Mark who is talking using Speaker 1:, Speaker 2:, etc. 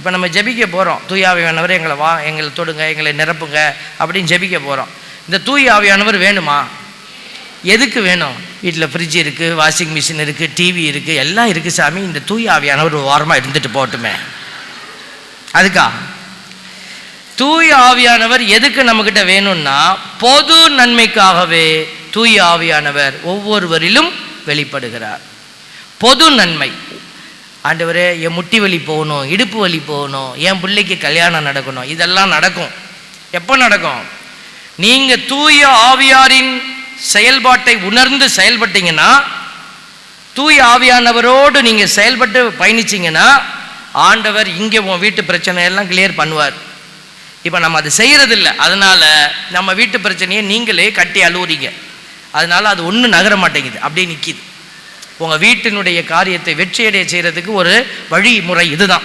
Speaker 1: இப்போ நம்ம ஜெபிக்க போகிறோம், தூய ஆவியானவர் எங்களை தொடுங்க, எங்களை நிரப்புங்க அப்படின்னு ஜெபிக்க போகிறோம். இந்த தூய ஆவியானவர் வேணுமா? எதுக்கு வேணும்? வீட்டில் ஃப்ரிட்ஜ் இருக்குது, வாஷிங் மிஷின் இருக்குது, டிவி இருக்குது, எல்லாம் இருக்குது சாமி. இந்த தூய ஆவியானவர் ஒரு வாரமாக இருந்துட்டு போகட்டுமே. அதுக்கா? தூய ஆவியானவர் எதுக்கு நம்மக்கிட்ட வேணும்னா பொது நன்மைக்காகவே தூய ஆவியானவர் ஒவ்வொருவரிலும் வெளிப்படுகிறார். பொது நன்மை. ஆண்டவரே, என் முட்டி வலி போகணும், இடுப்பு வலி போகணும், என் பிள்ளைக்கு கல்யாணம் நடக்கணும், இதெல்லாம் நடக்கும். எப்போ நடக்கும்? நீங்கள் தூய ஆவியாரின் செயல்பாட்டை உணர்ந்து செயல்பட்டீங்கன்னா, தூய ஆவியானவரோடு நீங்கள் செயல்பட்டு பயணிச்சிங்கன்னா ஆண்டவர் இங்கே உன் வீட்டு பிரச்சனையெல்லாம் கிளியர் பண்ணுவார். இப்போ நம்ம அது செய்கிறதில்ல, அதனால் நம்ம வீட்டு பிரச்சனையை நீங்களே கட்டி அழுவுறீங்க. அதனால் அது ஒன்றும் நகர மாட்டேங்குது, அப்படியே நிற்கிது. உங்கள் வீட்டினுடைய காரியத்தை வெற்றியடைய செய்கிறதுக்கு ஒரு வழிமுறை இதுதான்.